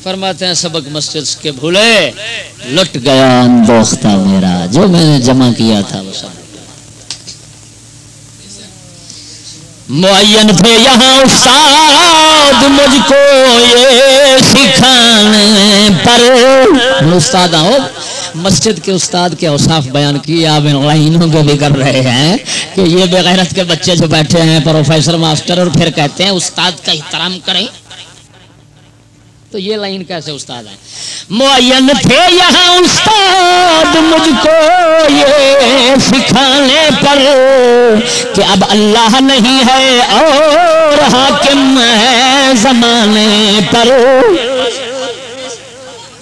فرماتے ہیں سبق مسجد کے بھولے لٹ گیا اندوختہ میرا، جو میں نے جمع کیا تھا وہ سب معین تھے یہاں استاد مجھ کو یہ سکھانے پر۔ استاد آؤ مسجد کے استاد کے اوصاف بیان کیے، آپ ان لائنوں کو بھی کر رہے ہیں کہ یہ بے غیرت کے بچے جو بیٹھے ہیں پروفیسر ماسٹر اور پھر کہتے ہیں استاد کا احترام کریں، تو یہ لائن کیسے استاد ہے؟ معین تھے یہاں استاد مجھ کو یہ سکھانے پر کہ اب اللہ نہیں ہے اور حاکم ہے زمانے پر۔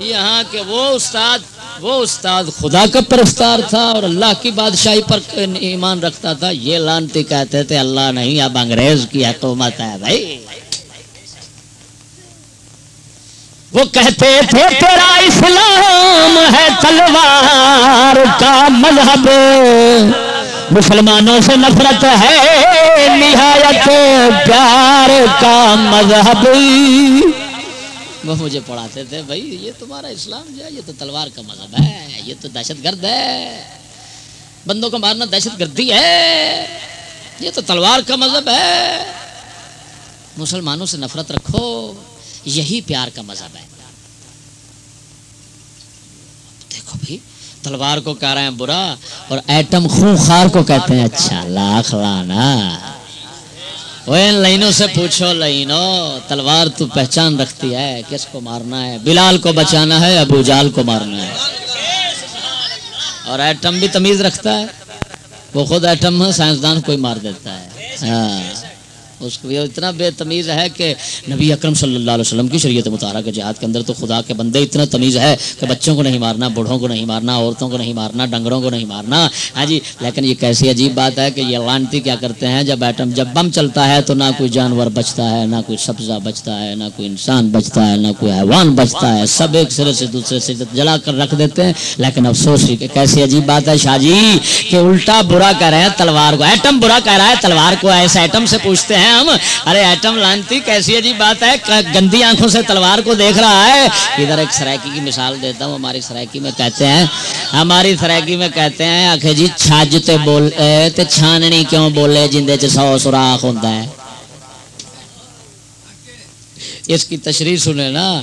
یہاں کے وہ استاد خدا کا پرستار تھا اور اللہ کی بادشاہی پر ایمان رکھتا تھا، یہ لانتی کہتے تھے اللہ نہیں اب انگریز کی حکومت ہے بھائی۔ وہ کہتے تھے تیرا اسلام ہے تلوار کا مذہب، مسلمانوں سے نفرت ہے نہایت پیار کا مذہب۔ وہ مجھے پڑھاتے تھے بھائی یہ تمہارا اسلام جو ہے یہ تو تلوار کا مذہب ہے، یہ تو دہشت گرد ہے، بندوں کو مارنا دہشت گردی ہے، یہ تو تلوار کا مذہب ہے، مسلمانوں سے نفرت رکھو یہی پیار کا مذہب ہے۔ دیکھو بھائی تلوار کو کہہ رہے ہیں برا اور ایٹم خونخوار کو کہتے ہیں اچھا، لاکھ لانا۔ وہ ان لائنوں سے پوچھو، لائنوں تلوار تو پہچان رکھتی ہے کس کو مارنا ہے، بلال کو بچانا ہے ابو جال کو مارنا ہے، اور ایٹم بھی تمیز رکھتا ہے، وہ خود ایٹم ہے سائنسدان کوئی مار دیتا ہے۔ ہاں اس کو اتنا بے تمیز ہے کہ نبی اکرم صلی اللہ علیہ وسلم کی شریعت مطہرہ کے جہاد کے اندر تو خدا کے بندے اتنا تمیز ہے کہ بچوں کو نہیں مارنا، بوڑھوں کو نہیں مارنا، عورتوں کو نہیں مارنا، ڈنگروں کو نہیں مارنا۔ ہاں جی، لیکن یہ کیسی عجیب بات ہے کہ یہ لانتی کیا کرتے ہیں، جب بم چلتا ہے تو نہ کوئی جانور بچتا ہے، نہ کوئی سبزہ بچتا ہے، نہ کوئی انسان بچتا ہے، نہ کوئی حیوان بچتا ہے، سب ایک سرے سے دوسرے سے جلا کر رکھ دیتے ہیں۔ لیکن افسوس کہ کیسی عجیب بات ہے شاہ جی کہ الٹا برا کہہ رہے ہیں تلوار کو، ایٹم برا کہہ رہا ہے تلوار کو، ایسے ایٹم سے پوچھتے ہیں ہم، ارے ایٹم لانتی کیسی عجیب بات ہے، گندی آنکھوں سے تلوار کو دیکھ رہا ہے۔ ادھر ایک سرائکی کی مثال دیتا ہوں، ہماری سرائکی میں کہتے ہیں آخر جی چھج تے بول تے چھاننی کیوں بولے جندے چ 100 سوراخ ہوندا ہے۔ اس کی تشریح سنے نا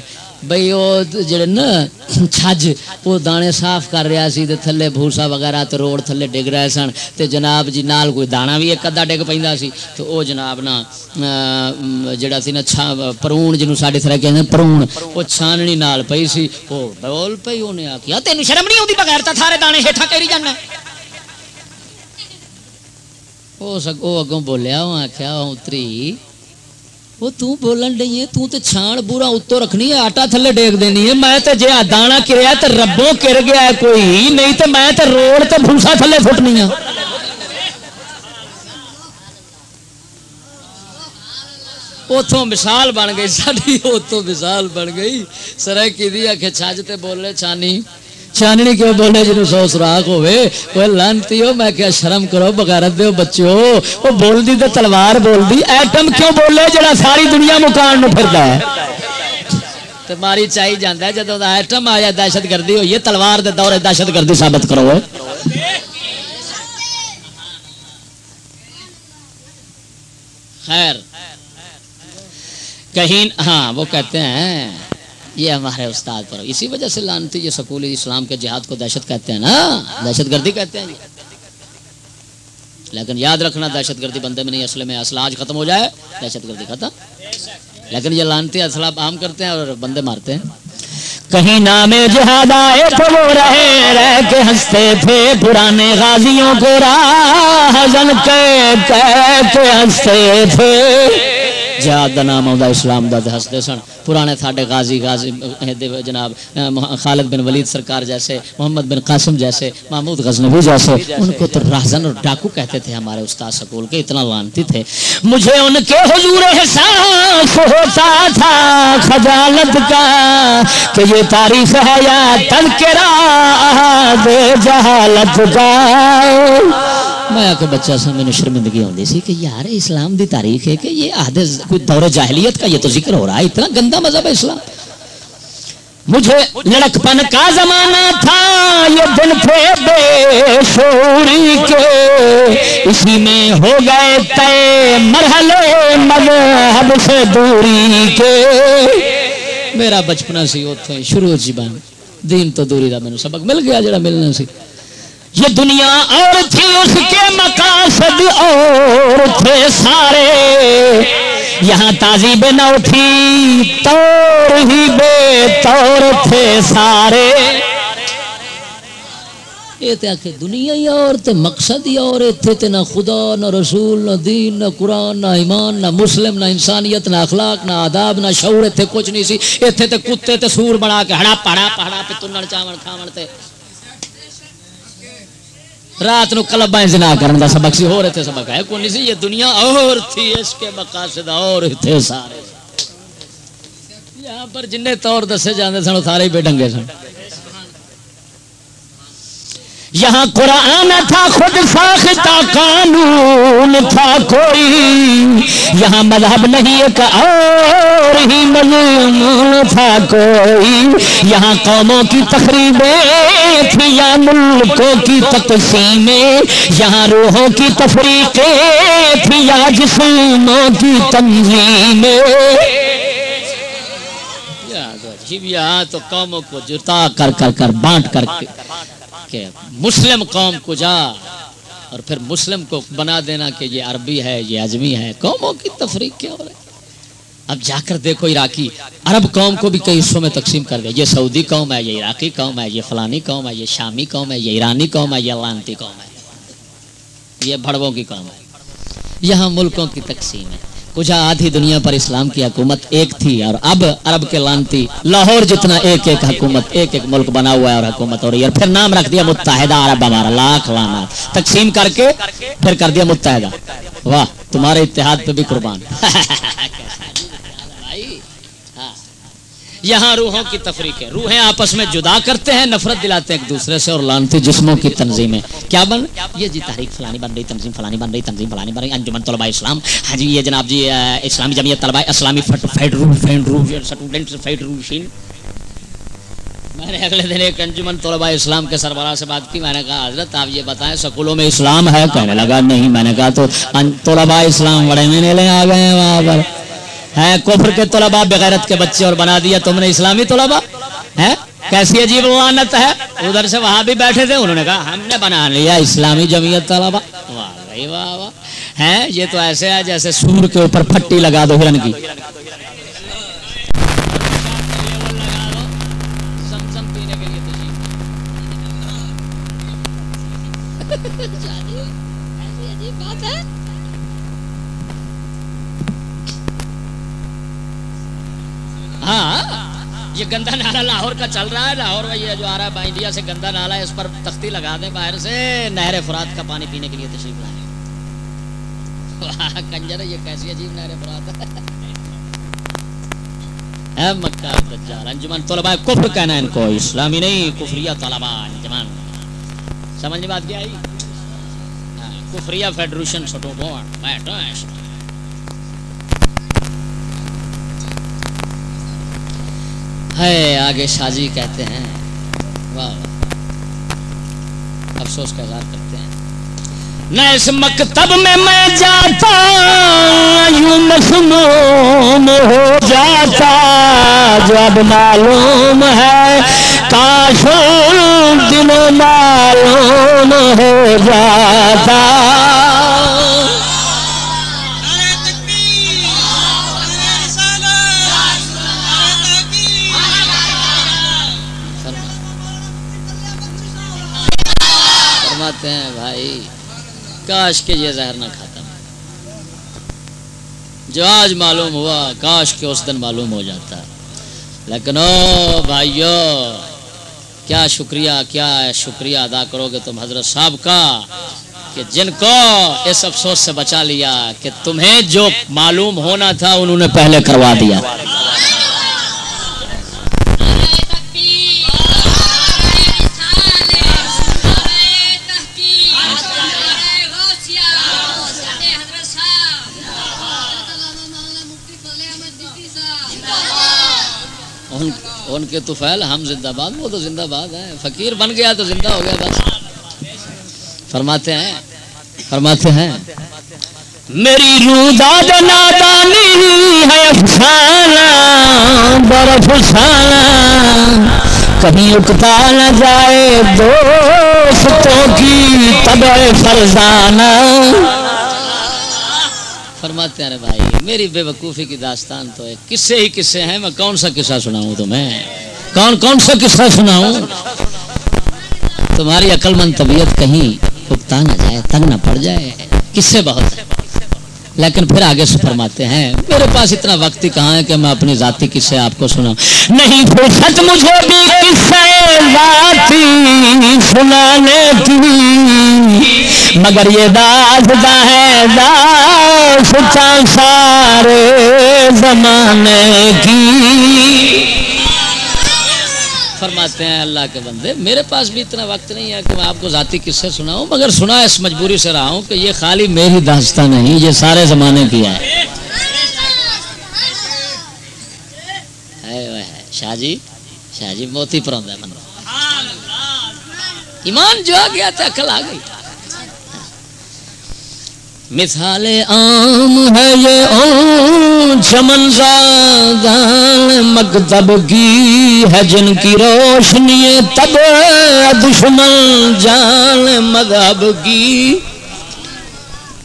بھئی، وہ جڑے نا چھج وہ دانے صاف کر رہا سی تے تھلے بھوسا وغیرہ تے روڑ تھلے ڈگ رہے سن تے جناب جی نال کوئی دانا بھی ایک ادھا ڈگ پیندا سی تے او جناب نا جڑا سی نا پرون جنوں ساڈے طرح کہندے ہیں پرون، او چھاننی نال پئی سی، او بول پئی اونے آکھیا تینوں شرم نہیں اوندی بغیر تا سارے دانے ہیٹھا کیری جانا۔ او اگوں بولیا، او آکھیا اتری وہ تو بولن ڈئی ہے، تو تے چھان بورا اتو رکھنی ہے، آٹا تھلے ڈیگ دینی ہے، میں تے جے دانا کریا تے ربوں کر گیا ہے کوئی نہیں تے میں تے روڑ تے بھوسا تھلے فٹنی ہے۔ اتوں مثال بن گئی ساری، اتوں مثال بن گئی سرائکی دی کہ چھج تے بولے چھاننی کیوں بولے جنوں 100 سوراخ ہوئے، کوئی لانتی ہو، میں کیا شرم کرو بغیرت دیو بچو، وہ بول دی تے تلوار بول دی، ایٹم کیوں بولے جڑا ساری دنیا مکان نو پھردا ہے تے ماری چاہی جاندا ہے جدوں دا ایٹم آیا دہشت گردی ہوئی ہے، تلوار دے دور دہشت گردی ثابت کرو۔ خیر کہیں ہاں وہ کہتے ہیں یہ ہمارے استاد پر، اسی وجہ سے لانتی یہ سکول اسلام کے جہاد کو دہشت کہتے ہیں نا، دہشت گردی کہتے ہیں۔ لیکن یاد رکھنا دہشت گردی بندے میں نہیں، اصل میں اسلحہ آج ختم ہو جائے دہشت گردی ختم، لیکن یہ لانتی اسلحہ عام کرتے ہیں اور بندے مارتے ہیں۔ کہیں نام جہاد آئے تو وہ رہ کے ہنستے تھے، پرانے غازیوں کو راہزن کے ہنستے تھے۔ جہاد دا نام آؤں اسلام دا ہنستے سن، پرانے تھاڑے غازی جناب خالد بن ولید سرکار جیسے، محمد بن قاسم جیسے، محمود غزنوی جیسے، ان کو تو راہزن اور ڈاکو کہتے تھے ہمارے استاد سکول کے، اتنا لانتی تھے۔ مجھے ان کے حضور احساس ہوتا تھا خجالت کا کہ یہ تاریخ ہے یا تذکرہ دے جہالت کا۔ میں آ کے بچہ سا میں نے شرمندگی ہوتی سی کہ یار اسلام دی تاریخ ہے کہ یہ کوئی دور جاہلیت کا یہ تو ذکر ہو رہا ہے، اتنا گندا مذہب ہے اسلام۔ مجھے لڑکپن کا زمانہ تھا یہ دن تھے بے شعوری کے اسی میں ہو گئے طے مرحلے مذہب سے دوری کے میرا بچپنا سی اتھے شروع جیبان دین تو دوری دا میں سبق مل گیا جڑا ملنا سی یہ دنیا اور تھی اس کے مقاصد اور تھے سارے یہاں تہذیب نہ تھی طور ہی بے طور تھے سارے یہ تے آکھے دنیا ہی اور تے مقصد ہی اور اتھے تے نہ خدا نہ رسول نہ دین نہ قرآن نہ ایمان نہ مسلم نہ انسانیت نہ اخلاق نہ آداب نہ شعور اتھے کچھ نہیں سی اتھے تے کتے تے سور بنا کے ہڑا پہڑا پہ تنڑ چاون کھاون تے رات نو کلبائیں زنا کرن دا سبق سی ہو رہے تھے سبق ہے کوئی نہیں سی یہ دنیا اور تھی اس کے مقاصد اور تھے سارے یہاں پر جنہیں طور دسے جاندے سن سارے بے ڈنگے سن یہاں قرآن تھا خود ساختہ قانون تھا کوئی یہاں مذہب نہیں ایک اور ہی مضمون تھا کوئی یہاں قوموں کی تقریبیں تھی یا ملکوں کی تقسیمیں یہاں روحوں کی تفریقیں تھی یا جسموں کی تنظیمیں یہاں تو قوموں کو جتا کر بانٹ کر کہ مسلم قوم کو جا اور پھر مسلم کو بنا دینا کہ یہ عربی ہے یہ عجمی ہے قوموں کی تفریق کیا ہو رہا ہے اب جا کر دیکھو عراقی عرب قوم کو بھی کئی حصوں میں تقسیم کر دیا یہ سعودی قوم ہے یہ عراقی قوم ہے یہ فلانی قوم ہے یہ شامی قوم ہے یہ ایرانی قوم ہے یہ لانتی قوم ہے یہ بھڑووں کی قوم ہے یہاں ملکوں کی تقسیم ہے کچھ آدھی دنیا پر اسلام کی حکومت ایک تھی اور اب عرب کے لانتی لاہور جتنا ایک ایک حکومت ایک ایک ملک بنا ہوا ہے اور حکومت ہو رہی ہے اور پھر نام رکھ دیا متحدہ عرب ہمارا لاکھ لعنت تقسیم کر کے پھر کر دیا متحدہ واہ تمہارے اتحاد پہ بھی قربان یہاں روحوں کی تفریق ہے روحیں آپس میں جدا کرتے ہیں نفرت دلاتے ہیں ایک دوسرے سے اور لانتی جسموں کی تنظیمیں کیا بن یہ جی تحریک فلانی بن رہی تنظیم فلانی بن رہی تنظیم فلانی بن رہی انجمن طلباء اسلام ہاں جی یہ جناب جی اسلامی جمعیت طلباء اسلامی فیڈریشن میں نے اگلے دن ایک انجمن طلباء اسلام کے سربراہ سے بات کی میں نے کہا حضرت آپ یہ بتائیں سکولوں میں اسلام ہے کہنے لگا نہیں میں نے کہا تو طلباء اسلام بڑے میں لے آ گئے ہیں وہاں پر ہے کفر کے طلباء بغیرت کے بچے اور بنا دیا تم نے اسلامی طلباء ہے کیسی عجیب لعنت ہے ادھر سے وہاں بھی بیٹھے تھے انہوں نے کہا ہم نے بنا لیا اسلامی جمعیت طلباء واہ بھائی واہ واہ ہے یہ تو ایسے ہے جیسے سور کے اوپر پھٹی لگا دو ہرن کی ہاں یہ گندا نالا لاہور کا چل رہا ہے لاہور میں یہ جو آ رہا ہے انڈیا سے گندا نالا ہے اس پر تختی لگا دیں باہر سے نہر فرات کا پانی پینے کے لیے تشریف لائیں کنجر یہ کیسی عجیب نہر فرات ہے مکہ دجال انجمن طلباء کفر کہنا ہے ان کو اسلامی نہیں کفریہ طلباء انجمن سمجھ میں بات کیا آئی کفریہ فیڈریشن چھوٹوں کو بیٹھو ہے آگے شاجی کہتے ہیں واہ افسوس کا اظہار کرتے ہیں نہ اس مکتب میں جاتا یوں مسموم ہو جاتا جو اب معلوم ہے کاش دنوں معلوم ہو جاتا ہیں بھائی کاش کہ یہ زہر نہ کھاتا جو آج معلوم ہوا کاش کہ اس دن معلوم ہو جاتا لیکن او بھائیو کیا شکریہ ادا کرو گے تم حضرت صاحب کا کہ جن کو اس افسوس سے بچا لیا کہ تمہیں جو معلوم ہونا تھا انہوں نے پہلے کروا دیا ان ان کے طفیل ہم زندہ باد، وہ تو زندہ باد ہیں، فقیر بن گیا تو زندہ ہو گیا بس. فرماتے ہیں میری روداد نادانی ہے افسانہ برف سانہ، کبھی اکتا نہ جائے دوستوں کی طبع فرزانہ. فرماتے ہیں بھائی میری بے وقوفی کی داستان تو ہے، قصے ہی قصے ہیں، میں کون سا قصہ سناؤں تمہیں، کون سا قصہ سناؤں. تمہاری عقل مند طبیعت کہیں اکتا نہ جائے، تنگ نہ پڑ جائے. قصے بہت ہیں، لیکن پھر آگے سے فرماتے ہیں میرے پاس اتنا وقت ہی کہاں ہے کہ میں اپنی ذاتی قصے آپ کو سناؤں. نہیں فرصت مجھے بھی قصے ذاتی سنانے کی، مگر یہ داستاں ہے داستاں سارے زمانے کی. فرماتے ہیں اللہ کے بندے میرے پاس بھی اتنا وقت نہیں ہے کہ میں آپ کو ذاتی قصے سناؤں، مگر سنا اس مجبوری سے رہا ہوں کہ یہ خالی میری داستان نہیں، یہ سارے زمانے کی ہے. شاہ جی موتی پروندا بندہ، ایمان جو آ گیا تھا عقل آ گئی. مثال عام ہے یہ اون چمن زادان مکتب کی ہے، جن کی روشنی تب دشمن جان مذہب کی.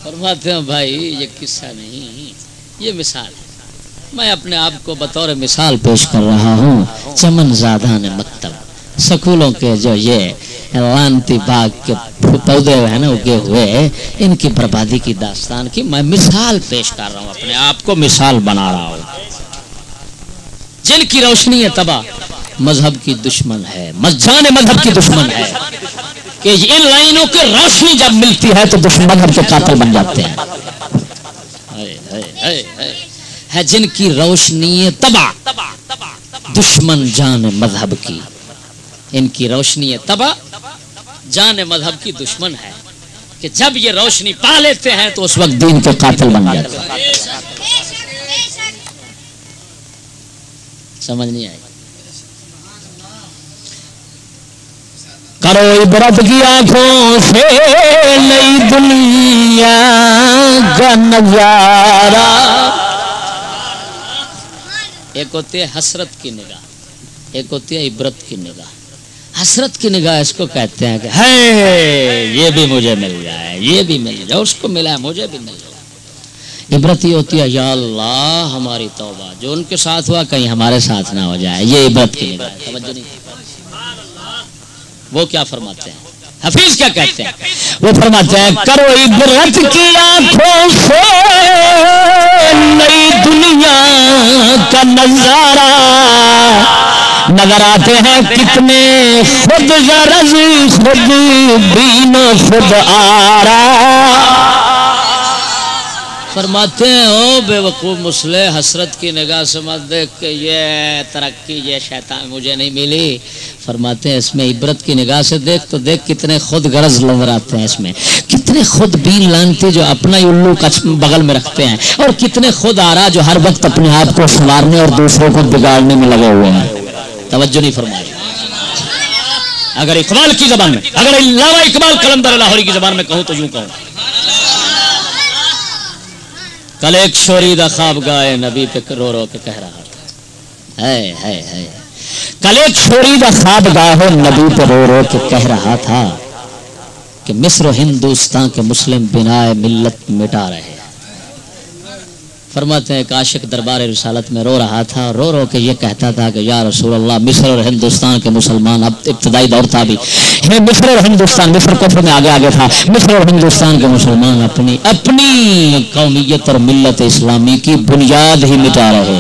فرماتے ہیں بھائی یہ قصہ نہیں، یہ مثال ہے. میں اپنے آپ کو بطور مثال پیش کر رہا ہوں. چمن زادان مکتب، سکولوں کے جو یہ لانتی باغ کے پودے ہیں نا اگے ہوئے، ان کی بربادی کی داستان کی میں مثال پیش کر رہا ہوں، اپنے آپ کو مثال بنا رہا ہوں. جن کی روشنی تباہ مذہب کی دشمن ہے، جان مذہب کی دشمن ہے، کہ ان لائنوں کی روشنی جب ملتی ہے تو دشمن مذہب کے قاتل بن جاتے ہیں. ہے جن کی روشنی تباہ دشمن جان مذہب کی، ان کی روشنی تباہ جان مذہب کی دشمن ہے، کہ جب یہ روشنی پا لیتے ہیں تو اس وقت دین کے قاتل بن جاتے ہیں. سمجھ نہیں آئی؟ کرو عبرت کی آنکھوں سے نئی دنیا کا نظارہ. ایک ہوتی ہے حسرت کی نگاہ، ایک ہوتی ہے عبرت کی نگاہ. حسرت کی نگاہ اس کو کہتے ہیں کہ ہے یہ بھی مجھے مل جائے، یہ بھی مل جائے، اس کو ملا ہے مجھے بھی مل جائے. عبرت یہ ہوتی ہے یا اللہ ہماری توبہ، جو ان کے ساتھ ہوا کہیں ہمارے ساتھ نہ ہو جائے. یہ عبرت کی نگاہ ہے. توجہ نہیں. وہ کیا فرماتے ہیں حفیظ کیا کہتے ہیں؟ وہ فرماتے ہیں کرو عبرت کی آنکھوں سے نئی دنیا کا نظارہ، نظر آتے ہیں کتنے خود غرض خود بین خود آرا. فرماتے ہیں او بے وقوف مسلح، حسرت کی نگاہ سے مت دیکھ کہ یہ ترقی یہ شیطان مجھے نہیں ملی. فرماتے ہیں اس میں عبرت کی نگاہ سے دیکھ تو دیکھ کتنے خود غرض نظر آتے ہیں، اس میں کتنے خود بین لانتی جو اپنا ہی الو بغل میں رکھتے ہیں، اور کتنے خود آرا جو ہر وقت اپنے آپ کو سنوارنے اور دوسروں کو بگاڑنے میں لگے ہوئے ہیں. توجہ نہیں فرمائی. اگر اقبال کی زبان میں، اگر علامہ اقبال قلندر لاہوری کی زبان میں کہوں تو یوں کہوں، کل ایک شوریدہ خواب گائے نبی پہ رو رو کے کہہ رہا تھا. کل ایک شوریدہ خواب گائے نبی پہ رو رو کے کہہ رہا تھا کہ مصر و ہندوستان کے مسلم بنائے ملت مٹا رہے. فرماتے ہیں ایک عاشق دربار رسالت میں رو رہا تھا، رو رو کے یہ کہتا تھا کہ یا رسول اللہ مصر اور ہندوستان کے مسلمان، اب ابتدائی دور تھا بھی مصر اور ہندوستان، مصر کفر میں آگے آگے تھا، مصر اور ہندوستان کے مسلمان اپنی اپنی قومیت اور ملت اسلامی کی بنیاد ہی مٹا رہے.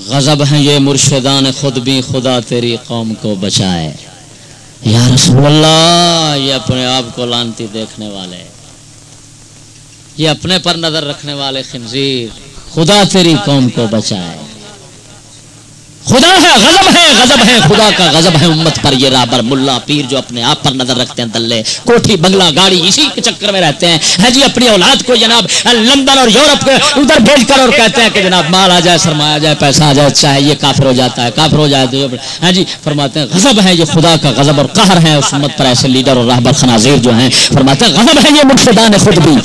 غضب ہیں یہ مرشدان خود بھی خدا تیری قوم کو بچائے. یا رسول اللہ یہ اپنے آپ کو لانتی دیکھنے والے، یہ اپنے پر نظر رکھنے والے خنزیر، خدا تیری قوم کو بچائے، خدا ہے غضب ہے خدا کا غضب ہے امت پر یہ رابر ملا پیر جو اپنے آپ پر نظر رکھتے ہیں دلے کوٹھی بنگلہ گاڑی اسی کے چکر میں رہتے ہیں جی اپنی اولاد کو جناب لندن اور یورپ کے ادھر بھیج کر اور کہتے ہیں کہ جناب مال آ جائے سرمایہ آ جائے پیسہ آ جائے چاہے یہ کافر ہو جاتا ہے کافر ہو جائے تو ہاں جی فرماتے ہیں غضب ہے یہ خدا کا غضب اور قہر ہے اس امت پر ایسے لیڈر اور راہبر خنازیر جو ہیں فرماتے ہیں غضب ہے یہ مرشدان خود بھی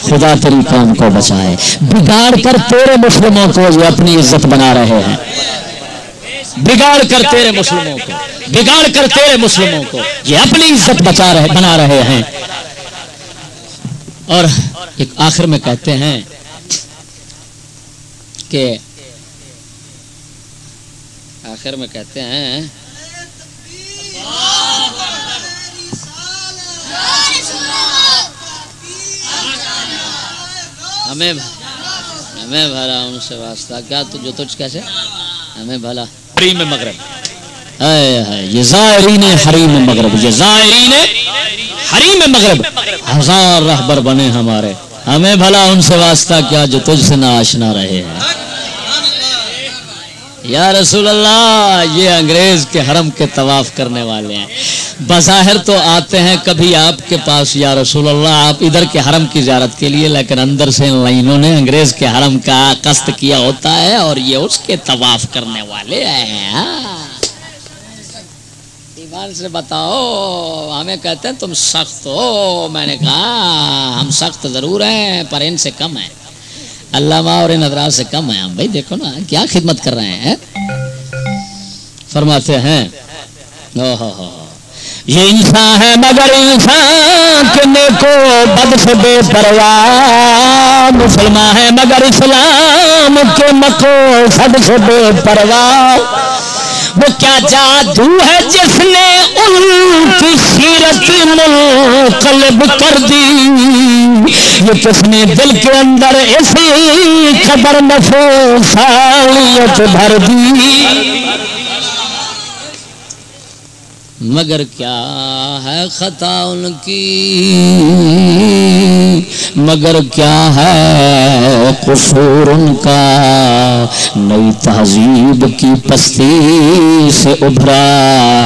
خدا تیری قوم کو بچائے بگاڑ کر تیرے مسلموں کو یہ اپنی عزت بنا رہے ہیں بگاڑ کر تیرے مسلموں کو یہ اپنی عزت بنا رہے ہیں اور ایک آخر میں کہتے ہیں کہ ہمیں بھلا ان سے واسطہ کیا تو جو تجھ کیسے ہمیں بھلا حریم مغرب یہ زائرین حریم مغرب یہ زائرین حریم مغرب ہزار رہبر بنے ہمارے ہمیں بھلا ان سے واسطہ کیا جو تجھ سے نہ آشنا رہے ہیں یا رسول اللہ یہ انگریز کے حرم کے طواف کرنے والے ہیں بظاہر تو آتے ہیں کبھی آپ کے پاس یا رسول اللہ آپ ادھر کے حرم کی زیارت کے لیے لیکن اندر سے ان لائنوں نے انگریز کے حرم کا قصد کیا ہوتا ہے اور یہ اس کے طواف کرنے والے ہیں ایمان سے بتاؤ ہمیں کہتے ہیں تم سخت ہو میں نے کہا ہم سخت ضرور ہیں پر ان سے کم ہیں علامہ اور ان حضرات سے کم ہیں ہم بھائی دیکھو نا کیا خدمت کر رہے ہیں فرماتے ہیں یہ انسان ہے مگر انسان کے نیکو بد سے بے پرواہ مسلمان ہے مگر اسلام کے مکو سب سے بے پرواہ وہ کیا جادو ہے جس نے ان کی سیرت منقلب کر دی یہ کس نے دل کے اندر اسی خبر نفوسانیت بھر دی مگر کیا ہے خطا ان کی مگر کیا ہے قصور ان کا نئی تہذیب کی پستی سے ابھرا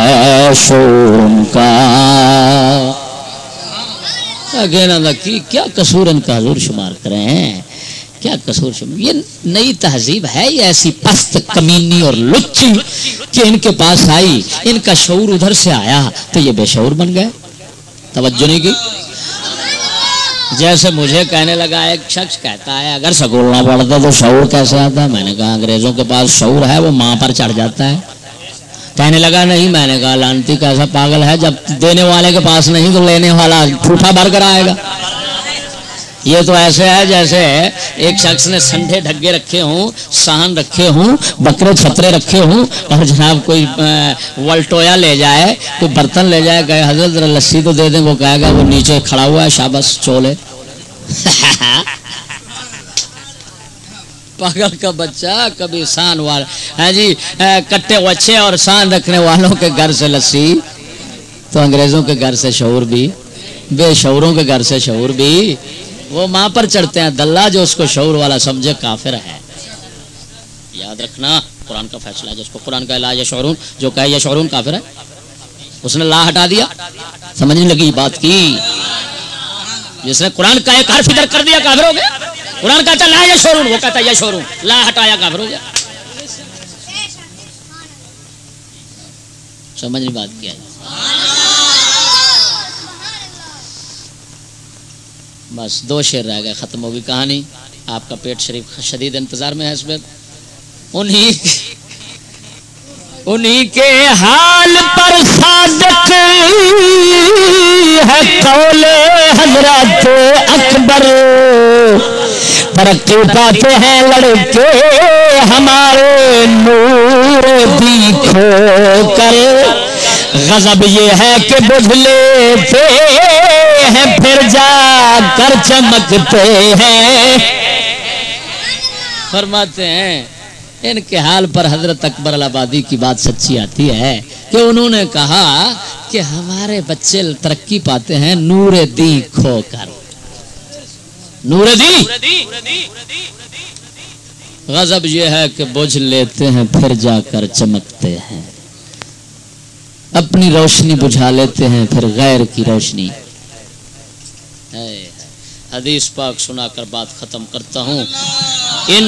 ہے شور ان کا کیا قصور ان کا حضور شمار کرے ہیں کیا قصور شمار یہ نئی تہذیب ہے یہ ایسی پست کمینی اور لچی کہ ان کے پاس آئی ان کا شعور ادھر سے آیا تو یہ بے شعور بن گئے توجہ نہیں کی جیسے مجھے کہنے لگا ایک شخص کہتا ہے اگر سکول نہ پڑھتا تو شعور کیسے آتا میں نے کہا انگریزوں کے پاس شعور ہے وہ ماں پر چڑھ جاتا ہے کہنے لگا نہیں میں نے کہا لانتی کیسا پاگل ہے جب دینے والے کے پاس نہیں تو لینے والا ٹھوٹا بھر کر آئے گا یہ تو ایسے ہے جیسے ایک شخص نے سنڈے ڈھگے رکھے ہوں سہن رکھے ہوں بکرے چھترے رکھے ہوں اور جناب کوئی والٹویا لے جائے کوئی برتن لے جائے کہ حضرت ذرا لسی تو دے دیں وہ کہے گا وہ نیچے کھڑا ہوا ہے شاباش چولے پاگل کا بچہ کبھی سان والا ہاں جی کٹے وچھے اور سان رکھنے والوں کے گھر سے لسی تو انگریزوں کے گھر سے شعور بھی بے شعوروں کے گھر سے شعور بھی وہ ماں پر چڑھتے ہیں دلہ جو اس کو شعور والا سمجھے کافر ہے یاد رکھنا قرآن کا فیصلہ ہے جس کو قرآن کا لا یشعرون جو کہے یشعرون کافر ہے اس نے لا ہٹا دیا سمجھنے لگی بات کی جس نے قرآن کا ایک حرف ادھر کر دیا کافر ہو گیا قرآن کہتا لا یشعرون وہ کہتا یشعرون لا ہٹایا کافر ہو گیا سمجھنے بات کیا ہے بس 2 شعر رہ گئے ختم ہوگی کہانی آپ کا پیٹ شریف شدید انتظار میں ہے اس میں انہی کے حال پر صادق ہے قول حضرت اکبر ترقی پاتے ہیں لڑکے ہمارے نور دیکھو کر غضب یہ ہے کہ بجھ لیتے ہیں پھر جا کر چمکتے ہیں فرماتے ہیں ان کے حال پر حضرت اکبر الآبادی کی بات سچی آتی ہے کہ انہوں نے کہا کہ ہمارے بچے ترقی پاتے ہیں نور دی کھو کر نور دی غضب یہ ہے کہ بجھ لیتے ہیں پھر جا کر چمکتے ہیں، اپنی روشنی بجھا لیتے ہیں پھر غیر کی روشنی۔ حدیث پاک سنا کر بات ختم کرتا ہوں۔ ان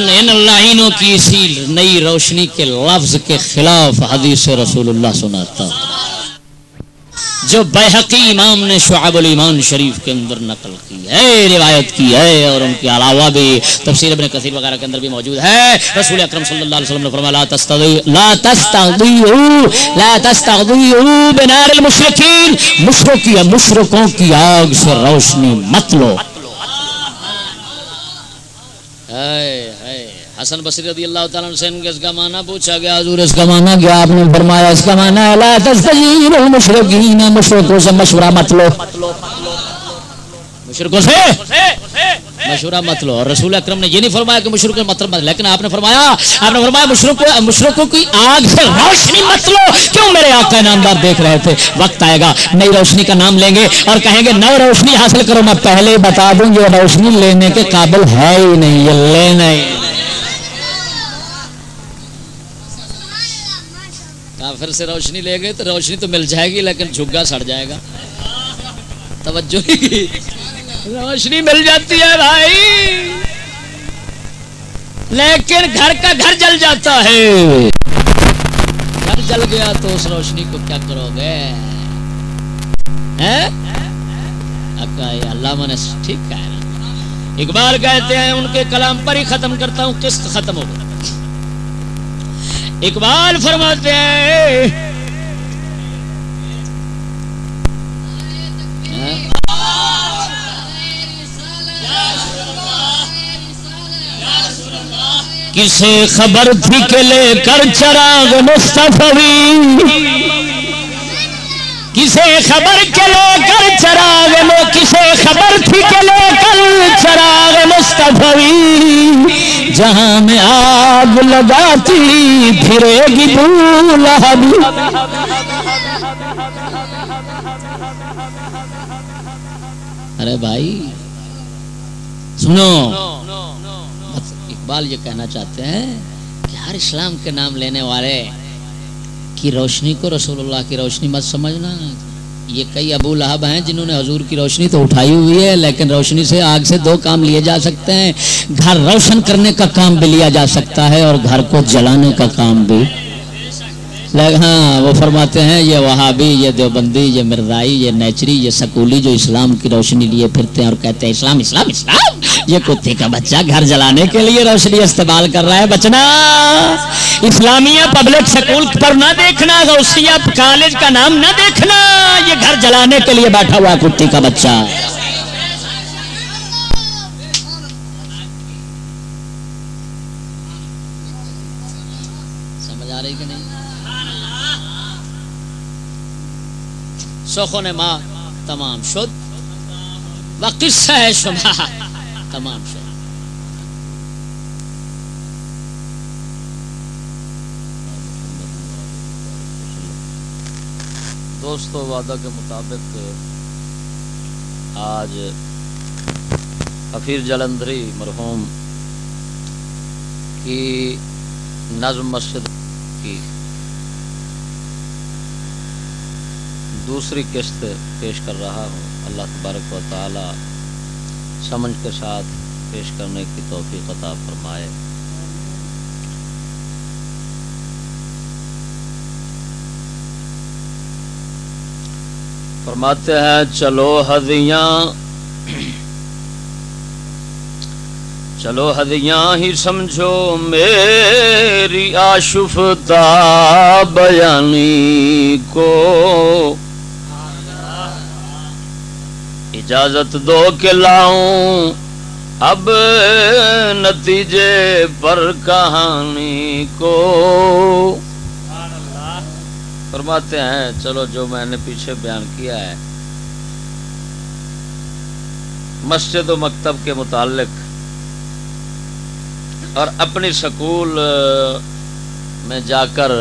لائنوں کی اسی نئی روشنی کے لفظ کے خلاف حدیث رسول اللہ سناتا ہوں جو بیہقی امام نے شعب الایمان شریف کے اندر نقل کی ہے، روایت کی ہے، اور ان کے علاوہ بھی تفسیر ابن کثیر وغیرہ کے اندر بھی موجود ہے۔ رسول اکرم صلی اللہ علیہ وسلم نے فرمایا لا تستغضوا بنار المشرکین، مشرکوں کی آگ سے روشنی مت لو۔ حسن بصری رضی اللہ تعالیٰ عنہ سے ان کے اس کا معنی پوچھا گیا، حضور اس کا معنی کیا؟ آپ نے فرمایا اس کا معنی ہے لا تستجیبوا المشرکین، مشرکوں سے مشورہ مت لو، مشرکوں سے مشورہ مت لو۔ اور رسول اکرم نے یہ نہیں فرمایا کہ مشرکوں سے مطلب مت، لیکن آپ نے فرمایا مشرکوں کی آگ سے روشنی مت لو۔ کیوں؟ میرے آقا نامدار دیکھ رہے تھے وقت آئے گا نئی روشنی کا نام لیں گے اور کہیں گے نئی روشنی حاصل کرو، میں پہلے ہی بتا دوں یہ روشنی لینے کے قابل ہے ہی نہیں، یہ لینا ہی نہیں۔ کافر سے روشنی لے گئے تو روشنی تو مل جائے گی لیکن جھگا سڑ جائے گا۔ توجہ نہیں کی، روشنی مل جاتی ہے بھائی لیکن گھر کا گھر جل جاتا ہے۔ گھر جل گیا تو اس روشنی کو کیا کرو گے؟ علامہ نے ٹھیک کہا نا، اقبال کہتے ہیں ان کے کلام پر ہی ختم کرتا ہوں، قسط ختم ہو گئی۔ اقبال فرماتے ہیں کسے خبر تھی کہ لے کر چراغ مصطفی، کسے خبر کے لے کر چراغ کسے خبر تھی کہ لے کر چراغ مصطفی، جہاں میں آگ لگاتی پھرے گی بولہب۔ ارے بھائی سنو، اقبال یہ کہنا چاہتے ہیں کہ ہر اسلام کے نام لینے والے کی روشنی کو رسول اللہ کی روشنی مت سمجھنا۔ یہ کئی ابو لہب ہیں جنہوں نے حضور کی روشنی تو اٹھائی ہوئی ہے، لیکن روشنی سے آگ سے دو کام لیے جا سکتے ہیں، گھر روشن کرنے کا کام بھی لیا جا سکتا ہے اور گھر کو جلانے کا کام بھی۔ ہاں وہ فرماتے ہیں یہ وہابی، یہ دیوبندی، یہ مرزائی، یہ نیچری، یہ سکولی جو اسلام کی روشنی لیے پھرتے ہیں اور کہتے ہیں اسلام اسلام اسلام، یہ کتے کا بچہ گھر جلانے کے لیے روشنی استعمال کر رہا ہے۔ بچنا اسلامیہ پبلک سکول پر نہ دیکھنا، غوثیہ کالج کا نام نہ دیکھنا، یہ گھر جلانے کے لیے بیٹھا ہوا کتے کا بچہ۔ سمجھ آ رہی کہ نہیں؟ سخن ماں تمام شد و قصہ شما تمام شد۔ دوستو وعدہ کے مطابق آج حفیظ جلندھری مرحوم کی نظم مسجد کی دوسری قسط پیش کر رہا ہوں۔ اللہ تبارک و تعالی سمجھ کے ساتھ پیش کرنے کی توفیق عطا فرمائے۔ فرماتے ہیں چلو ہدیاں ہی سمجھو میری آشفتہ بیانی کو، اجازت دو کہ لاؤں اب نتیجے پر کہانی کو۔ فرماتے ہیں چلو جو میں نے پیچھے بیان کیا ہے مسجد و مکتب کے متعلق اور اپنی سکول میں جا کر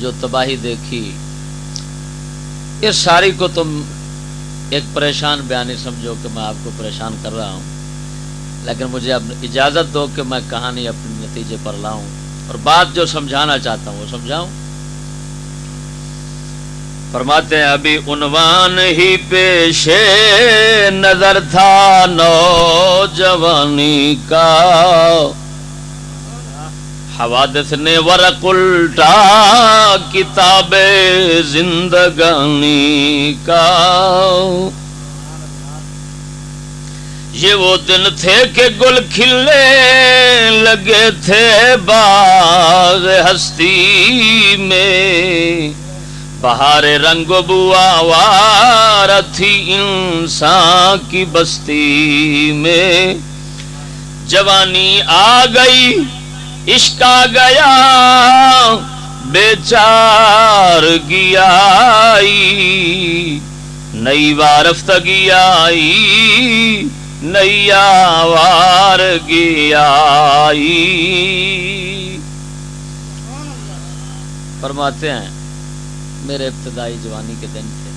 جو تباہی دیکھی، یہ ساری کو تم ایک پریشان بیانی سمجھو کہ میں آپ کو پریشان کر رہا ہوں، لیکن مجھے اب اجازت دو کہ میں کہانی اپنے نتیجے پر لاؤں اور بات جو سمجھانا چاہتا ہوں وہ سمجھاؤں. فرماتے ہیں ابھی عنوان ہی پیش نظر تھا نوجوانی کا، حوادث نے ورق الٹا کتاب زندگانی کا. یہ وہ دن تھے کہ گل کھلنے لگے تھے باغ ہستی میں، بہار رنگ و بو آوار تھی انسان کی بستی میں. جوانی آ گئی عشق آ گیا بیچارگی آئی، نئی وارفتگی آئی نئی آوارگی آئی. فرماتے ہیں میرے ابتدائی جوانی کے دن تھے،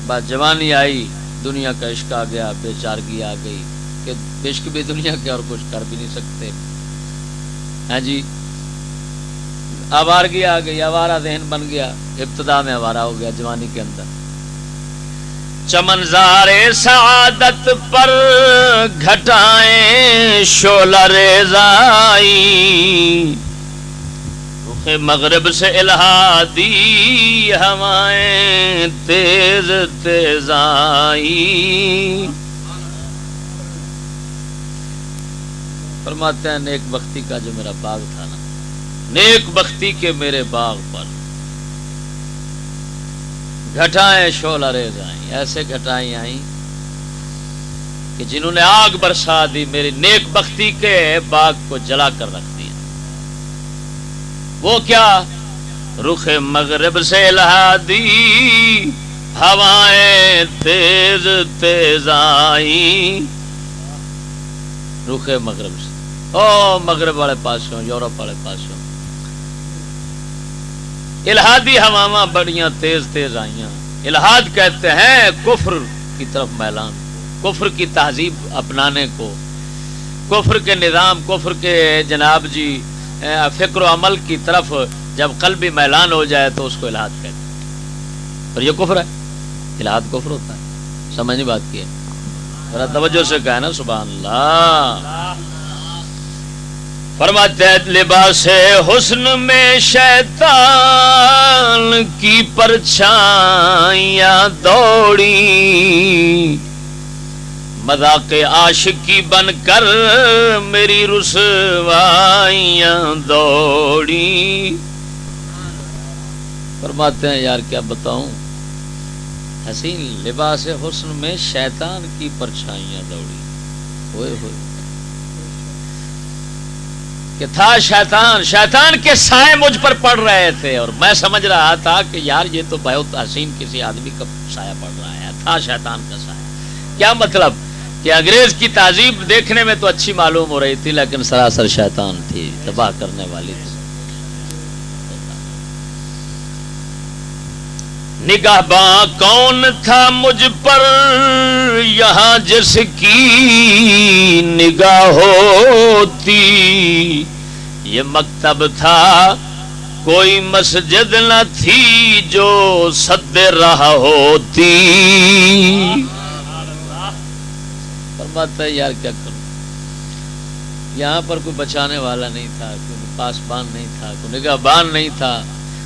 بات جوانی آئی دنیا کا عشق آ گیا بیچارگی آ گئی کہ عشق بھی دنیا کے اور کچھ کر بھی نہیں سکتے. ہاں جی آوارگی آ گئی، آوارہ ذہن بن گیا، ابتدا میں آوارہ ہو گیا جوانی کے اندر. چمنزار سعادت پر گھٹائیں شعلہ ریزائی، رخ مغرب سے الہادی ہوائیں تیز تیز آئی. فرماتے ہیں نیک بختی کا جو میرا باغ تھا نا، نیک بختی کے میرے باغ پر گھٹائیں شعلہ ریز آئیں، ایسے گھٹائیں آئیں کہ جنہوں نے آگ برسا دی، میری نیک بختی کے باغ کو جلا کر رکھ دیا. وہ کیا؟ رخ مغرب سے الہادی ہوائیں تیز تیز آئیں. رخ مغرب سے، او مغرب والے پاسوں، یورپ والے پاسوں الہادی ہواواں بڑیاں تیز تیز آئیاں. الہاد کہتے ہیں کفر کی طرف میلان، کفر کی تہذیب اپنانے کو، کفر کے نظام، کفر کے جناب جی فکر و عمل کی طرف جب قلبی میلان ہو جائے تو اس کو الہاد کہتے ہیں. اور یہ کفر ہے، الہاد کفر ہوتا ہے. سمجھنی بات کی ہے؟ ذرا توجہ سے کہا نا سبحان اللہ. فرماتے ہیں لباس حسن میں شیطان کی پرچھائیاں دوڑی، مذاق عاشقی بن کر میری رسوائیاں دوڑی. فرماتے ہیں یار کیا بتاؤں، حسین لباس حسن میں شیطان کی پرچھائیاں دوڑی. ہوئے ہوئے کہ تھا شیطان، شیطان کے سائے مجھ پر پڑ رہے تھے اور میں سمجھ رہا تھا کہ یار یہ تو بہت حسین کسی آدمی کا سایہ پڑ رہا ہے. تھا شیطان کا سایہ. کیا مطلب کہ انگریز کی تہذیب دیکھنے میں تو اچھی معلوم ہو رہی تھی لیکن سراسر شیطان تھی، تباہ کرنے والی تھی. نگہباں کون تھا مجھ پر یہاں جس کی نگاہ ہوتی، یہ مکتب تھا کوئی مسجد نہ تھی جو سد راہ ہوتی. فرماتا ہے یار کیا کروں، یہاں پر کوئی بچانے والا نہیں تھا، کوئی پاسبان نہیں تھا، کوئی نگہبان نہیں تھا،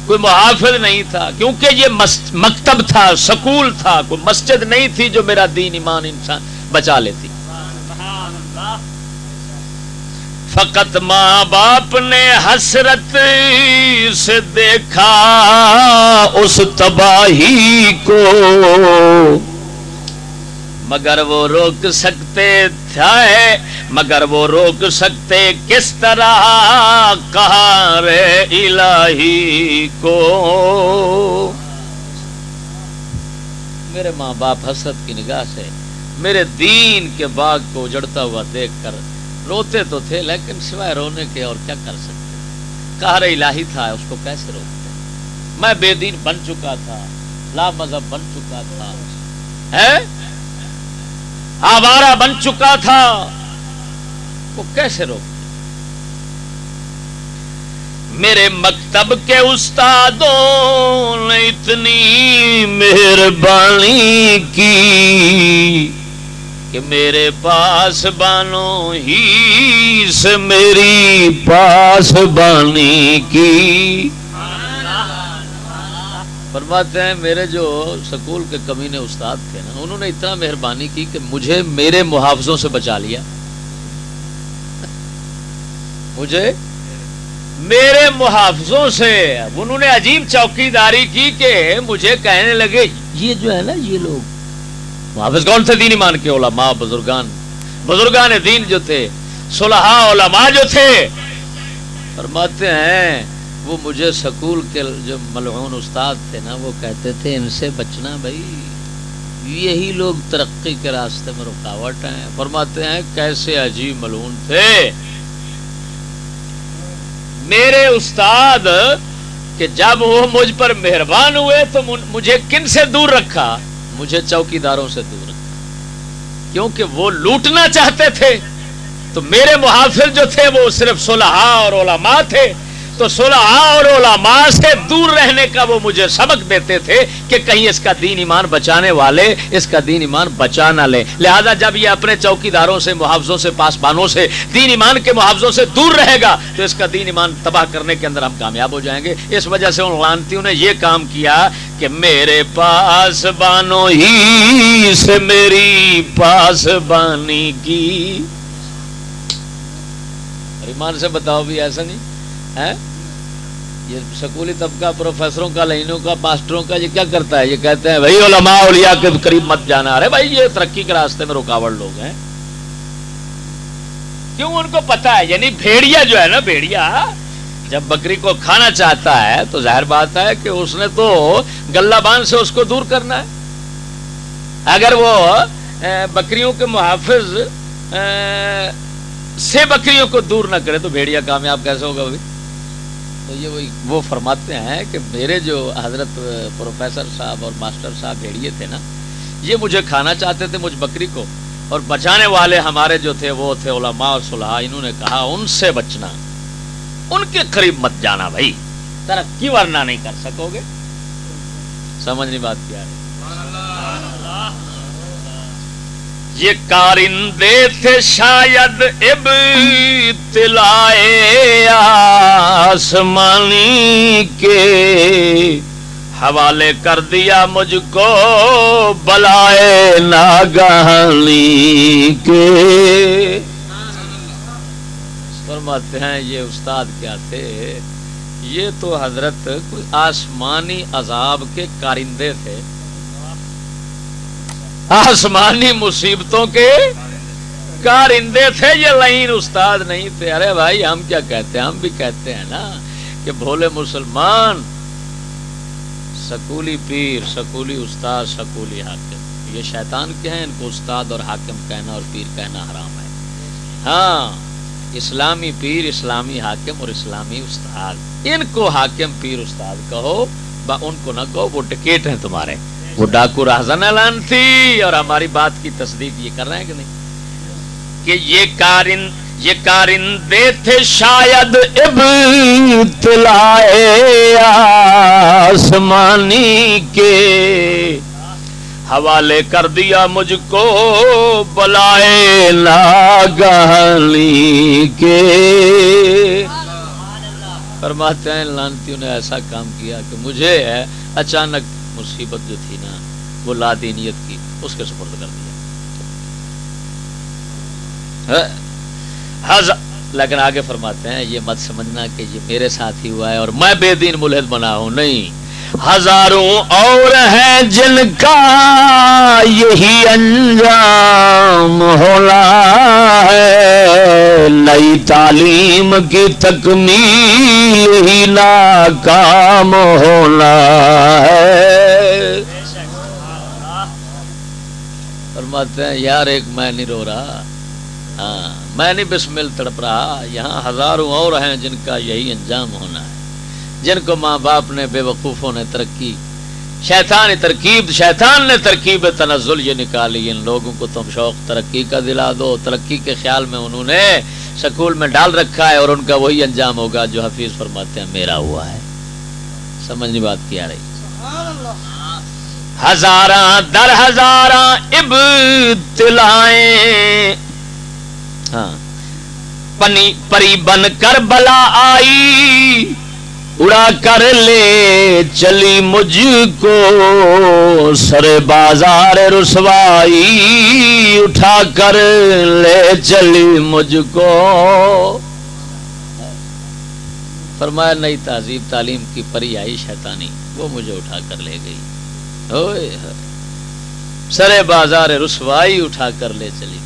کوئی محافظ نہیں تھا، کیونکہ یہ مکتب تھا، سکول تھا، کوئی مسجد نہیں تھی جو میرا دین ایمان انسان بچا لیتی. فقط ماں باپ نے حسرت سے دیکھا اس تباہی کو، مگر وہ روک سکتے تھے، مگر وہ روک سکتے کس طرح قہر الہی کو. میرے ماں باپ حسرت کی نگاہ سے میرے دین کے باغ کو اجڑتا ہوا دیکھ کر روتے تو تھے لیکن سوائے رونے کے اور کیا کر سکتے. قہر الہی تھا، اس کو کیسے روکتے. میں بے دین بن چکا تھا، لا مذہب بن چکا تھا، ہے آوارہ بن چکا تھا، وہ کیسے روک؟ میرے مکتب کے استادوں نے اتنی مہربانی کی کہ میرے پاس بانوں ہی سے میری پاس بانی کی. فرماتے ہیں میرے جو سکول کے کمینے استاد تھے نا، انہوں نے اتنا مہربانی کی کہ مجھے میرے محافظوں سے بچا لیا. مجھے میرے محافظوں سے انہوں نے عجیب چوکیداری کی کہ مجھے کہنے لگے یہ جو ہے نا، یہ لوگ محافظ کون تھے؟ دین ایمان کے علماء، بزرگان دین جو تھے، صلحاء علماء جو تھے. فرماتے ہیں وہ مجھے سکول کے جو ملعون استاد تھے نا، وہ کہتے تھے ان سے بچنا بھائی، یہی لوگ ترقی کے راستے میں رکاوٹ ہیں. فرماتے ہیں کیسے عجیب ملعون تھے میرے استاد کہ جب وہ مجھ پر مہربان ہوئے تو مجھے کن سے دور رکھا؟ مجھے چوکیداروں سے دور رکھا، کیونکہ وہ لوٹنا چاہتے تھے. تو میرے محافظ جو تھے وہ صرف صلحاء اور علماء تھے، تو صلحاء اور علماء سے دور رہنے کا وہ مجھے سبق دیتے تھے کہ کہیں اس کا دین ایمان بچانے والے اس کا دین ایمان بچا نہ لیں. لہذا جب یہ اپنے چوکیداروں سے، محافظوں سے، پاسبانوں سے، دین ایمان کے محافظوں سے دور رہے گا تو اس کا دین ایمان تباہ کرنے کے اندر ہم کامیاب ہو جائیں گے. اس وجہ سے ان لعنتیوں نے یہ کام کیا کہ میرے پاسبانوں ہی سے میری پاسبانی کی. ایمان سے بتاؤ بھی ایسا نہیں ہے؟ یہ سکولی طبقہ پروفیسروں کا، لائنوں کا، ماسٹروں کا یہ کیا کرتا ہے؟ یہ کہتے ہیں بھائی علماء اولیاء کے قریب مت جانا. ارے بھائی یہ ترقی کے راستے میں رکاوٹ لوگ ہیں. کیوں؟ ان کو پتا ہے. یعنی بھیڑیا جو ہے نا، بھیڑیا جب بکری کو کھانا چاہتا ہے تو ظاہر بات ہے کہ اس نے تو گلہ بان سے اس کو دور کرنا ہے. اگر وہ بکریوں کے محافظ سے بکریوں کو دور نہ کرے تو بھیڑیا کامیاب کیسے ہوگا بھائی؟ تو یہ وہ فرماتے ہیں کہ میرے جو حضرت پروفیسر صاحب اور ماسٹر صاحب بھیڑیے تھے نا، یہ مجھے کھانا چاہتے تھے مجھ بکری کو، اور بچانے والے ہمارے جو تھے وہ تھے علماء اور صلحاء. انہوں نے کہا ان سے بچنا، ان کے قریب مت جانا بھائی، ترقی ورنہ نہیں کر سکو گے. سمجھ نہیں بات کیا ہے؟ یہ کارندے تھے شاید ابتلاء آسمانی کے، حوالے کر دیا مجھ کو بلائے ناگہانی کے. فرماتے ہیں یہ استاد کیا تھے؟ یہ تو حضرت کوئی آسمانی عذاب کے کارندے تھے، آسمانی مصیبتوں کے کارندے تھے. یہ لعین استاد نہیں تھے. ارے بھائی ہم کیا کہتے ہیں؟ ہم بھی کہتے ہیں نا کہ بھولے مسلمان، سکولی پیر، سکولی استاد، سکولی حاکم، یہ شیطان کے ہیں. ان کو استاد اور حاکم کہنا اور پیر کہنا حرام ہے. ہاں، اسلامی پیر، اسلامی حاکم اور اسلامی استاد، ان کو حاکم پیر استاد کہو، ان کو نہ کہو وہ ڈکیٹ ہیں تمہارے، وہ ڈاکو راہزن اعلان تھی. اور ہماری بات کی تصدیق یہ کر رہے ہیں کہ نہیں کہ یہ کارندے تھے شاید ابتلاء آسمانی کے، حوالے کر دیا مجھ کو بلائے ناگہانی کے. فرماتے ہیں لعنتیوں نے ایسا کام کیا کہ مجھے اچانک مصیبت جو تھی نا وہ لادینیت کی، اس کے سپرد کر دیا. لیکن آگے فرماتے ہیں یہ مت سمجھنا کہ یہ میرے ساتھ ہی ہوا ہے اور میں بے دین ملحد بنا ہوں. نہیں، ہزاروں اور ہیں جن کا یہی انجام ہونا ہے، نئی تعلیم کی تکمیل ہی ناکام ہونا ہے. فرماتے ہیں یار ایک میں نہیں رو رہا، ہاں میں نہیں بسمل تڑپ رہا، یہاں ہزاروں اور ہیں جن کا یہی انجام ہونا ہے، جن کو ماں باپ نے، بے وقوفوں نے ترقی شیطان نے ترکیب تنزل یہ نکالی، ان لوگوں کو تم شوق ترقی کا دلا دو، ترقی کے خیال میں انہوں نے سکول میں ڈال رکھا ہے، اور ان کا وہی انجام ہوگا جو حفیظ فرماتے ہیں میرا ہوا ہے۔ سمجھنی بات کیا رہی؟ ہزاراں در ہزاراں ابتلائیں، ہاں پری بن کر بلا آئی، اڑا کر لے چلی مجھ کو سر بازار رسوائی، اٹھا کر لے چلی مجھ کو۔ فرمایا نئی تہذیب تعلیم کی پری آئی شیطانی، وہ مجھے اٹھا کر لے گئی، سر بازار رسوائی اٹھا کر لے چلی،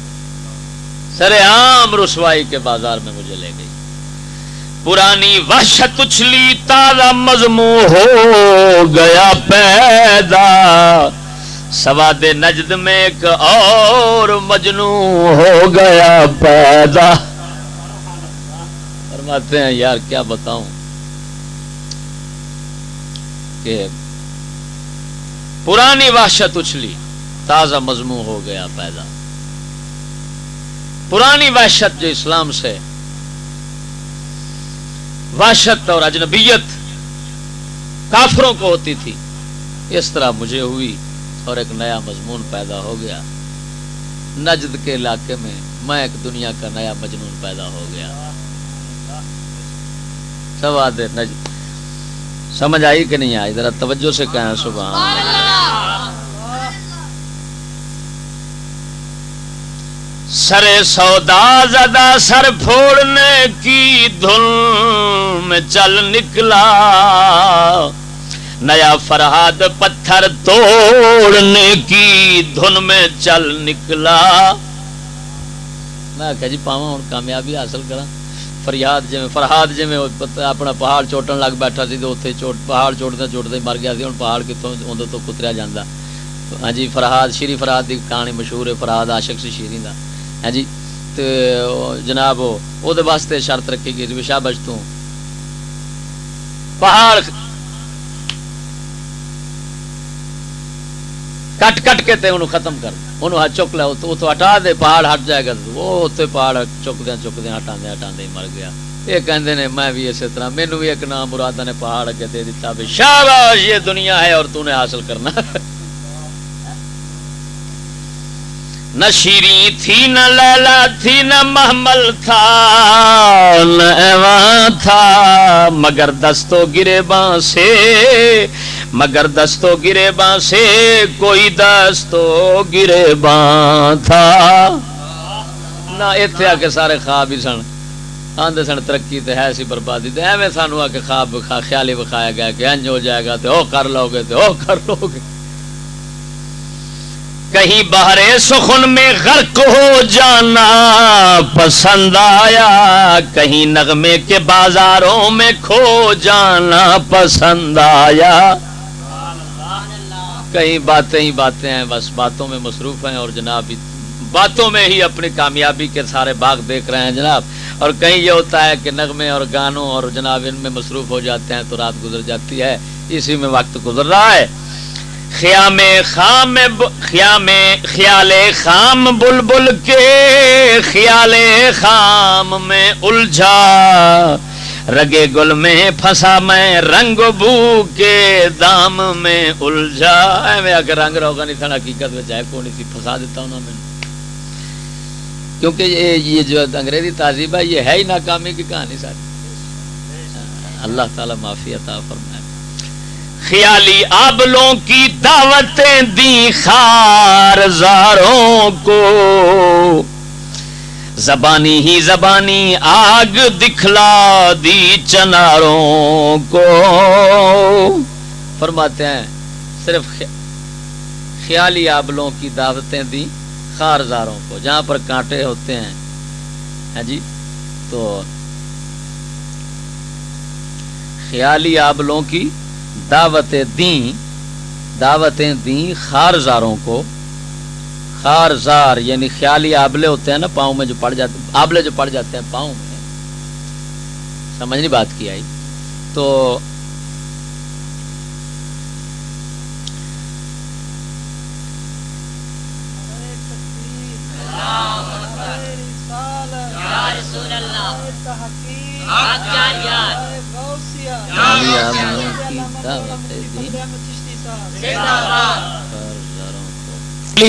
سر عام رسوائی کے بازار میں مجھے لے گئی۔ پرانی وحشت اچھلی تازہ مضموں ہو گیا پیدا، سواد نجد میں ایک اور مجنوں ہو گیا پیدا۔ فرماتے ہیں یار کیا بتاؤں کہ پرانی وحشت اچھلی تازہ مضموں ہو گیا پیدا۔ پرانی وحشت جو اسلام سے وحشت اور اجنبیت کافروں کو ہوتی تھی، اس طرح مجھے ہوئی اور ایک نیا مضمون پیدا ہو گیا۔ نجد کے علاقے میں ایک دنیا کا نیا مجنون پیدا ہو گیا۔ سواد نجد سمجھ آئی کہ نہیں آئی؟ ذرا توجہ سے کہیں سبحان اللہ۔ سر سودا زدہ سر پھوڑنے کی دھن میں چل نکلا، نیا فرہاد پتھر توڑنے کی دھن میں چل نکلا۔ میں کہا جی پاواں ہن کامیابی حاصل کراں، فرہاد جی میں اپنا پہاڑ چوٹن لگ بیٹھا سی، تے پہاڑ چوٹتے چوٹتے مر گیا سی، ہن پہاڑ کتوں اندر تو کتریا جاندا۔ ہاں جی فرہاد، شیری فرہاد کی کہانی مشہور ہے، فرہاد عاشق سی شیری دا، ہاں جی تو جناب وہ واسطے شرط رکھی گئی شابش تو پہاڑ کٹ کٹ کے تے انہوں ختم کر، انہوں چک لے تو ہٹا دے، پہاڑ ہٹ جائے گا، وہ اتنے پہاڑ چکدیا ہٹاندے ہٹاندے مر گیا۔ یہ کہندے نے میں بھی اسی طرح، مینوں بھی ایک نام مرادہ نے پہاڑ اگے دے دیتا بھی شاباش یہ دنیا ہے اور تو نے حاصل کرنا۔ نہ شیریں تھی نہ لیلا تھی نہ محمل تھا نہ ایواں تھا، مگر دستوں گریباں سے، مگر دستوں گریباں سے کوئی دستوں گریباں تھا۔ نہ اتنے آ کے سارے خواب ہی سن، آندے سن ترقی تے ہے سی بربادی، تے ایویں سانو آ کے خواب خیالی بکھایا گیا کہ انج ہو جائے گا تے او کر لو گے تے او کر لو گے۔ کہیں بحر سخن میں غرق ہو جانا پسند آیا، کہیں نغمے کے بازاروں میں کھو جانا پسند آیا۔ کہیں باتیں ہی باتیں ہیں، بس باتوں میں مصروف ہیں اور جناب باتوں میں ہی اپنی کامیابی کے سارے باغ دیکھ رہے ہیں جناب، اور کہیں یہ ہوتا ہے کہ نغمے اور گانوں اور جناب ان میں مصروف ہو جاتے ہیں تو رات گزر جاتی ہے، اسی میں وقت گزر رہا ہے۔ خیال خام بلبل کے خیال خام میں الجھا، رگے گل میں پھنسا میں رنگ بو کے دام میں الجھا۔ میں اگر رنگ روگا نہیں تھا حقیقت میں چاہے کون سی پھنسا دیتا ہوں میں، کیونکہ یہ جو انگریزی تہذیب ہے یہ ہے ہی ناکامی کی کہانی ساری۔ اللہ تعالیٰ معافی عطا فرمائے۔ خیالی آبلوں کی دعوتیں دی خارزاروں کو، زبانی ہی زبانی آگ دکھلا دی چناروں کو۔ فرماتے ہیں صرف خیالی آبلوں کی دعوتیں دی خارزاروں کو، جہاں پر کانٹے ہوتے ہیں ہاں جی، تو خیالی آبلوں کی دعوتیں دیں خارزاروں کو۔ خارزار یعنی خیالی آبلے ہوتے ہیں نا پاؤں میں جو پڑ جاتے، آبلے جو پڑ جاتے ہیں پاؤں میں، سمجھنی بات کی آئی؟ تو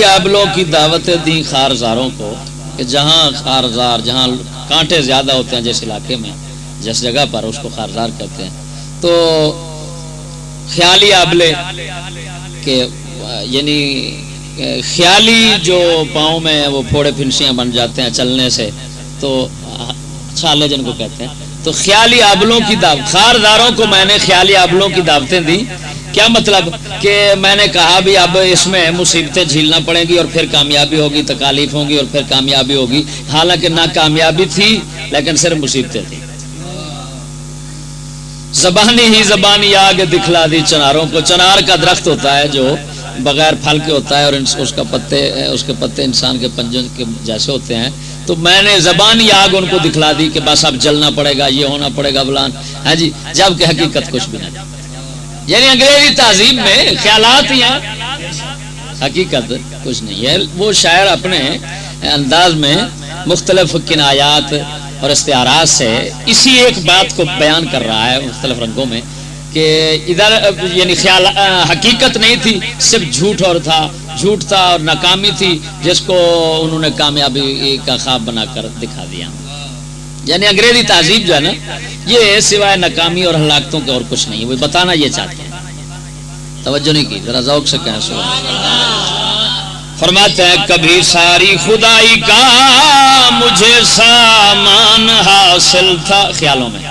آبلوں کی دعوتیں دیں خارزاروں کو کہ جہاں خارزار، جہاں کانٹے زیادہ ہوتے ہیں جس علاقے میں، جس جگہ پر، اس کو خارزار کہتے ہیں. تو خیالی آبلے کے یعنی خیالی جو پاؤں میں وہ پھوڑے پھنسیاں بن جاتے ہیں چلنے سے، تو چھالے جن کو کہتے ہیں. تو خیالی آبلوں کی خارداروں کو میں نے خیالی آبلوں کی دعوتیں دی. کیا مطلب کہ میں نے کہا بھی اب اس میں مصیبتیں جھیلنا پڑیں گی اور پھر کامیابی ہوگی، تکالیف ہوں گی اور پھر کامیابی ہوگی. حالانکہ نہ کامیابی تھی لیکن صرف مصیبتیں تھیں. زبانی ہی زبانی آگ دکھلا دی چناروں کو. چنار کا درخت ہوتا ہے جو بغیر پھل کے ہوتا ہے اور اس کے پتے انسان کے پنجوں کے جیسے ہوتے ہیں. تو میں نے زبانی آگ ان کو دکھلا دی کہ بس اب جلنا پڑے گا، یہ ہونا پڑے گا فلان. ہاں جی، جب کہ حقیقت کچھ بھی نہیں. یعنی انگریزی تہذیب میں خیالات ہی ہیں، حقیقت کچھ نہیں ہے. وہ شاعر اپنے انداز میں مختلف کنایات اور استعارات سے اسی ایک بات کو بیان کر رہا ہے مختلف رنگوں میں کہ ادھر یعنی خیال حقیقت نہیں تھی، صرف جھوٹ تھا اور ناکامی تھی جس کو انہوں نے کامیابی کا خواب بنا کر دکھا دیا. یعنی انگریزی تہذیب جو ہے نا، یہ سوائے ناکامی اور ہلاکتوں کے اور کچھ نہیں. وہ بتانا یہ چاہتے ہیں. توجہ نہیں کی، ذرا ذوق سے کہیں سبحان اللہ. فرماتے ہیں کبھی ساری خدائی کا مجھے سامان حاصل تھا خیالوں میں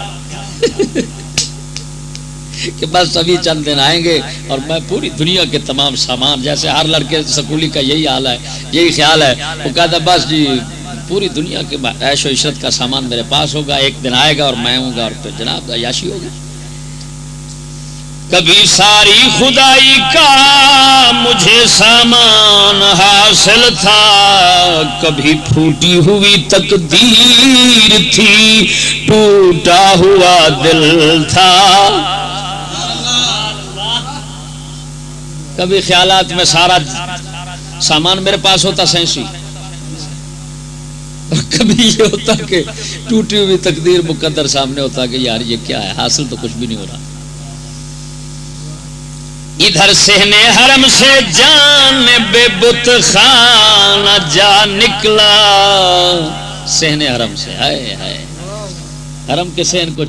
کہ بس ابھی چند دن آئیں گے اور میں پوری دنیا کے تمام سامان، جیسے ہر لڑکے سکولی کا یہی حال ہے، یہی خیال ہے. وہ کہتا ہے بس جی پوری دنیا کے عیش و عشرت کا سامان میرے پاس ہوگا، ایک دن آئے گا اور میں ہوں گا اور پھر جناب عیاشی ہوگی. کبھی ساری خدائی کا مجھے سامان حاصل تھا، کبھی پھوٹی ہوئی تقدیر تھی، ٹوٹا ہوا دل تھا. کبھی خیالات میں سارا سامان میرے پاس ہوتا سینسی، اور کبھی یہ ہوتا کہ ٹوٹی ہوئی تقدیر مقدر سامنے ہوتا کہ یار یہ کیا ہے، حاصل تو کچھ بھی نہیں ہو رہا. ادھر صحن حرم سے جان بے بت خانہ جا نکلا. صحن حرم سے، ہائے ہائے، حرم کے صحن کو